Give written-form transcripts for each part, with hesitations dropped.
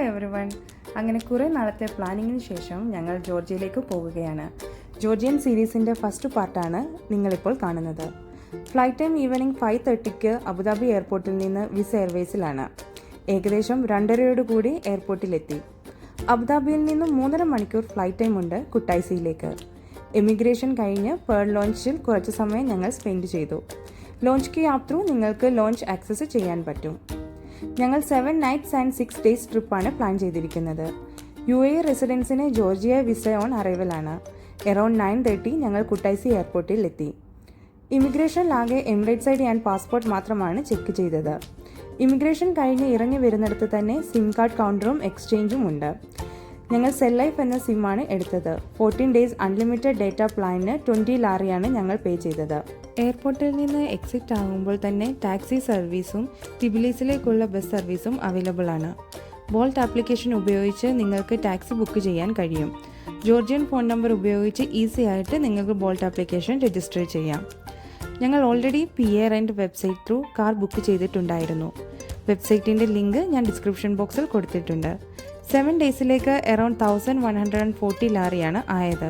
Hi everyone. അങ്ങനെ കുറേ നാളത്തെ പ്ലാനിങ്ങിന് ശേഷം ഞങ്ങൾ ജോർജിയയിലേക്ക് പോകുകയാണ്. ജോർജിയൻ സീരീസിൻ്റെ ഫസ്റ്റ് പാർട്ടാണ് നിങ്ങളിപ്പോൾ കാണുന്നത്. ഫ്ലൈറ്റ് ടൈം ഈവനിങ് 5:30 അബുദാബി എയർപോർട്ടിൽ നിന്ന് വിസ എയർവേസിലാണ്. ഏകദേശം 2:30 എയർപോർട്ടിലെത്തി. അബുദാബിയിൽ നിന്ന് 3.5 മണിക്കൂർ ഫ്ലൈറ്റ് ടൈം ഉണ്ട് കുട്ടായ്സിയിലേക്ക്. എമിഗ്രേഷൻ കഴിഞ്ഞ് പേൾ ലോഞ്ചിൽ കുറച്ച് സമയം ഞങ്ങൾ സ്പെൻഡ് ചെയ്തു. ലോഞ്ച് കി ആപ്പ് ത്രൂ നിങ്ങൾക്ക് ലോഞ്ച് ആക്സസ് ചെയ്യാൻ പറ്റും. ഞങ്ങൾ 7 nights and 6 days ട്രിപ്പാണ് പ്ലാൻ ചെയ്തിരിക്കുന്നത്. UAE റെസിഡൻസിന് ജോർജിയ വിസ ഓൺ അറൈവലാണ്. അറൌണ്ട് 9:30 ഞങ്ങൾ കുട്ടായ്സി എയർപോർട്ടിൽ എത്തി. ഇമിഗ്രേഷനിലാകെ എമിറേറ്റ്സ് ID ആൻഡ് പാസ്പോർട്ട് മാത്രമാണ് ചെക്ക് ചെയ്തത്. ഇമിഗ്രേഷൻ കഴിഞ്ഞ് ഇറങ്ങി വരുന്നിടത്ത് തന്നെ സിം കാർഡ് കൗണ്ടറും എക്സ്ചേഞ്ചും ഉണ്ട്. ഞങ്ങൾ സെൽ ലൈഫ് എന്ന സിമ്മാണ് എടുത്തത്. 14 days അൺലിമിറ്റഡ് ഡേറ്റ പ്ലാനിന് 20 ലാറിയാണ് ഞങ്ങൾ പേ ചെയ്തത്. എയർപോർട്ടിൽ നിന്ന് എക്സിറ്റ് ആകുമ്പോൾ തന്നെ ടാക്സി സർവീസും തിബിലിസിലേക്കുള്ള ബസ് സർവീസും അവൈലബിൾ ആണ്. ബോൾട്ട് ആപ്ലിക്കേഷൻ ഉപയോഗിച്ച് നിങ്ങൾക്ക് ടാക്സി ബുക്ക് ചെയ്യാൻ കഴിയും. ജോർജിയൻ ഫോൺ നമ്പർ ഉപയോഗിച്ച് ഈസി ആയിട്ട് നിങ്ങൾക്ക് ബോൾട്ട് ആപ്ലിക്കേഷൻ രജിസ്റ്റർ ചെയ്യാം. ഞങ്ങൾ already PA rent website through car book ചെയ്തിട്ടുണ്ടായിരുന്നു. വെബ്സൈറ്റിൻ്റെ ലിങ്ക് ഞാൻ ഡിസ്ക്രിപ്ഷൻ ബോക്സിൽ കൊടുത്തിട്ടുണ്ട്. 7 daysലേക്ക് അറൌണ്ട് 1140 ലാറിയാണ് ആയത്.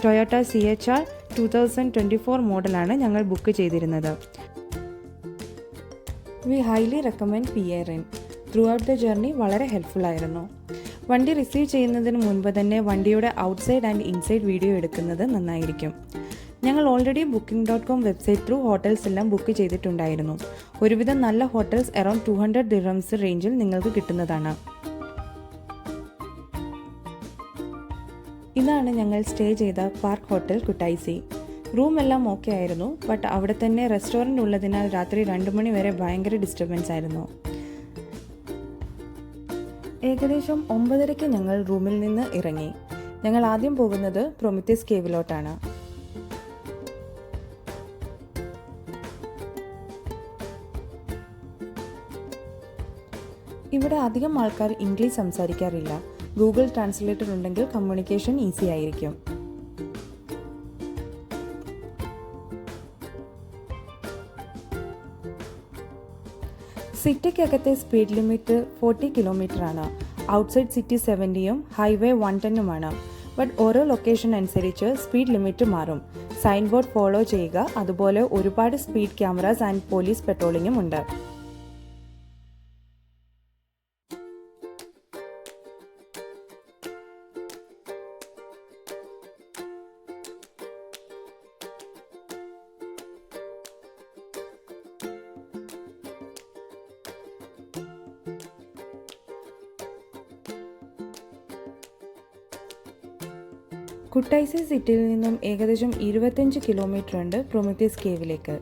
ടൊയോട്ട CHR 2024 മോഡലാണ് ഞങ്ങൾ ബുക്ക് ചെയ്തിരുന്നത്. We highly recommend PA rent. Throughout the journey വളരെ ഹെൽപ്ഫുൾ ആയിരുന്നു. വണ്ടി റിസീവ് ചെയ്യുന്നതിന് മുൻപ് തന്നെ വണ്ടിയുടെ ഔട്ട്സൈഡ് ആൻഡ് ഇൻസൈഡ് വീഡിയോ എടുക്കുന്നത് നന്നായിരിക്കും. ഞങ്ങൾ already booking.com website through hotels എല്ലാം ബുക്ക് ചെയ്തിട്ടുണ്ടായിരുന്നു. ഒരുവിധം നല്ല ഹോട്ടൽസ് അറൌണ്ട് 200 dirhams റേഞ്ചിൽ നിങ്ങൾക്ക് കിട്ടുന്നതാണ്. ഇതാണ് ഞങ്ങൾ സ്റ്റേ ചെയ്ത പാർക്ക് ഹോട്ടൽ കുട്ടായ്സി. റൂം എല്ലാം ഓക്കെ ആയിരുന്നു. ബട്ട് അവിടെ തന്നെ റെസ്റ്റോറൻറ്റ് ഉള്ളതിനാൽ രാത്രി 2 മണി വരെ ഭയങ്കര ഡിസ്റ്റർബൻസ് ആയിരുന്നു. ഏകദേശം 9:30 ഞങ്ങൾ റൂമിൽ നിന്ന് ഇറങ്ങി. ഞങ്ങൾ ആദ്യം പോകുന്നത് പ്രൊമിത്തസ് കേവിലോട്ടാണ്. ഇവിടെ അധികം ആൾക്കാർ ഇംഗ്ലീഷ് സംസാരിക്കാറില്ല. ഗൂഗിൾ ട്രാൻസ്ലേറ്റർ ഉണ്ടെങ്കിൽ കമ്മ്യൂണിക്കേഷൻ ഈസി ആയിരിക്കും. സിറ്റിക്കകത്തെ സ്പീഡ് ലിമിറ്റ് 40 km ആണ്. ഔട്ട്സൈഡ് സിറ്റി 70ഉം ഹൈവേ 110ഉമാണ്. ബട്ട് ഓരോ ലൊക്കേഷൻ അനുസരിച്ച് സ്പീഡ് ലിമിറ്റ് മാറും. സൈൻ ബോർഡ് ഫോളോ ചെയ്യുക. അതുപോലെ ഒരുപാട് സ്പീഡ് ക്യാമറാസ് ആൻഡ് പോലീസ് പെട്രോളിങ്ങും ഉണ്ട്. കുട്ടായ്സി സിറ്റിയിൽ നിന്നും ഏകദേശം 25 കിലോമീറ്റർ ഉണ്ട് പ്രൊമിത്തസ് കേവിലേക്ക്.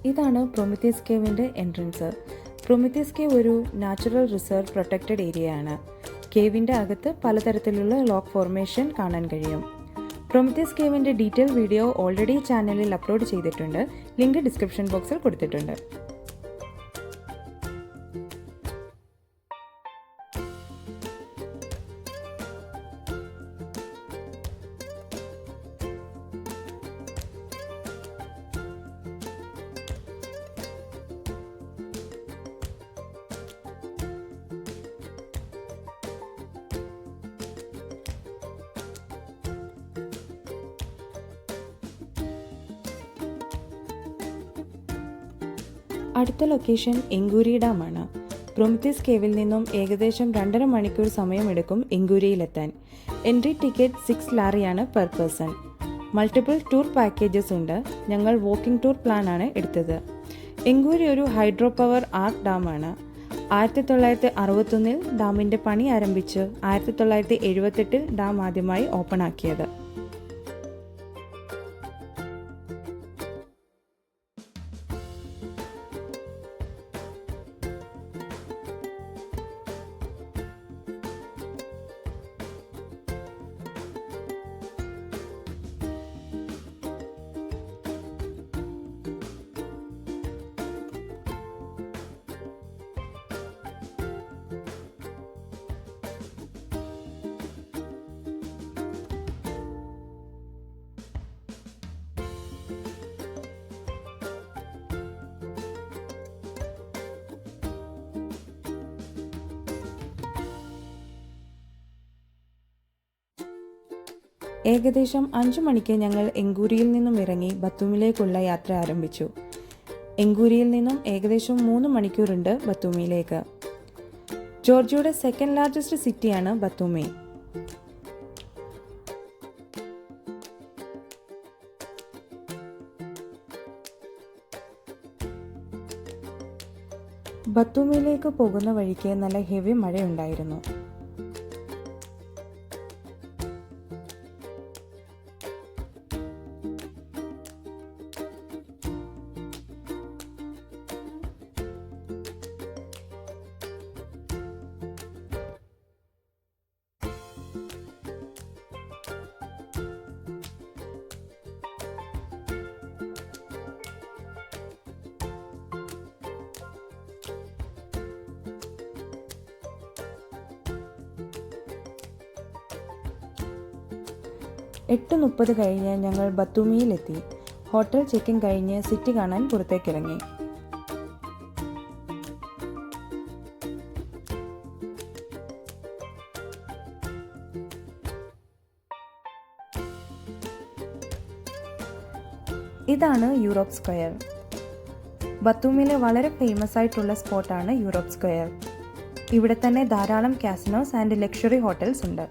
ഇതാണ് പ്രൊമിത്തസ് കേവിൻ്റെ എൻട്രൻസ്. പ്രൊമിത്തസ് കേവ് ഒരു നാച്ചുറൽ റിസർവ് പ്രൊട്ടക്റ്റഡ് ഏരിയയാണ്. കേവിൻ്റെ അകത്ത് പലതരത്തിലുള്ള ലോക്ക് ഫോർമേഷൻ കാണാൻ കഴിയും. പ്രൊമിത്തസ് കേവിൻ്റെ ഡീറ്റെയിൽ വീഡിയോ ഓൾറെഡി ചാനലിൽ അപ്ലോഡ് ചെയ്തിട്ടുണ്ട്. ലിങ്ക് ഡിസ്ക്രിപ്ഷൻ ബോക്സിൽ കൊടുത്തിട്ടുണ്ട്. അടുത്ത ലൊക്കേഷൻ എങ്കൂരി ഡാമാണ്. പ്രൊമിത്തസ് കേവിൽ നിന്നും ഏകദേശം 2.5 മണിക്കൂർ സമയമെടുക്കും എങ്കൂരിയിലെത്താൻ. എൻട്രി ടിക്കറ്റ് 6 ലാറിയാണ് per person. Multiple tour packages ഉണ്ട്. ഞങ്ങൾ വാക്കിംഗ് ടൂർ പ്ലാൻ ആണ് എടുത്തത്. എങ്കൂരി ഒരു ഹൈഡ്രോ പവർ ആർക്ക് ഡാമാണ്. 1961 ഡാമിൻ്റെ പണി ആരംഭിച്ച് 1978 ഡാം ആദ്യമായി ഓപ്പൺ ആക്കിയത്. ഏകദേശം 5 മണിക്ക് ഞങ്ങൾ എങ്കൂരിയിൽ നിന്നും ഇറങ്ങി ബത്തൂമിലേക്കുള്ള യാത്ര ആരംഭിച്ചു. എങ്കൂരിയിൽ നിന്നും ഏകദേശം 3 മണിക്കൂറുണ്ട് ബത്തൂമിയിലേക്ക്. ജോർജിയയുടെ സെക്കൻഡ് ലാർജസ്റ്റ് സിറ്റിയാണ് ബത്തൂമി. ബത്തൂമിയിലേക്ക് പോകുന്ന വഴിക്ക് നല്ല ഹെവി മഴയുണ്ടായിരുന്നു. എട്ട് 30 കഴിഞ്ഞ് ഞങ്ങൾ ബത്തൂമിയിലെത്തി. ഹോട്ടൽ ചെക്കിൻ കഴിഞ്ഞ് സിറ്റി കാണാൻ പുറത്തേക്കിറങ്ങി. ഇതാണ് യൂറോപ്പ് സ്ക്വയർ. ബത്തൂമിലെ വളരെ ഫേമസ് ആയിട്ടുള്ള സ്പോട്ടാണ് യൂറോപ്പ് സ്ക്വയർ. ഇവിടെ തന്നെ ധാരാളം കാസിനോസ് ആൻഡ് ലക്ഷറി ഹോട്ടൽസ് ഉണ്ട്.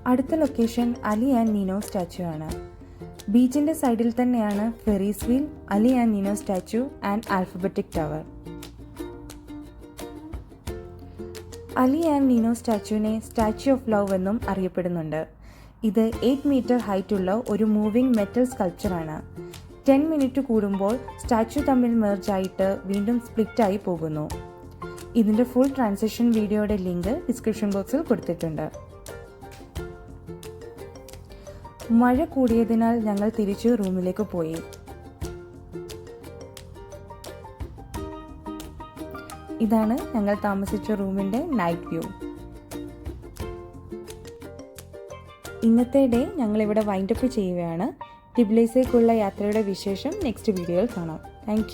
അടുത്ത location Ali and Nino statue ആണ്. ബീച്ചിൻ്റെ സൈഡിൽ തന്നെയാണ് ferris wheel, Ali and Nino statue and alphabetic tower. Ali and Nino സ്റ്റാച്യുവിനെ സ്റ്റാച്യു ഓഫ് ലവ് എന്നും അറിയപ്പെടുന്നുണ്ട്. ഇത് 8 മീറ്റർ ഹൈറ്റുള്ള ഒരു മൂവിംഗ് മെറ്റൽ സ്കൾപ്ചറാണ്. 10 മിനിറ്റ് കൂടുമ്പോൾ സ്റ്റാച്യു തമ്മിൽ മെർജായിട്ട് വീണ്ടും സ്പ്ലിറ്റായി പോകുന്നു. ഇതിൻ്റെ ഫുൾ ട്രാൻസാക്ഷൻ വീഡിയോയുടെ ലിങ്ക് ഡിസ്ക്രിപ്ഷൻ ബോക്സിൽ കൊടുത്തിട്ടുണ്ട്. മഴ കൂടിയതിനാൽ ഞങ്ങൾ തിരിച്ചു റൂമിലേക്ക് പോയി. ഇതാണ് ഞങ്ങൾ താമസിച്ച റൂമിൻ്റെ നൈറ്റ് വ്യൂ. ഇന്നത്തെ ഡേ ഞങ്ങളിവിടെ വൈൻഡപ്പ് ചെയ്യുകയാണ്. ടിബ്ലിസിലേക്കുള്ള യാത്രയുടെ വിശേഷം നെക്സ്റ്റ് വീഡിയോയിൽ കാണാം. താങ്ക്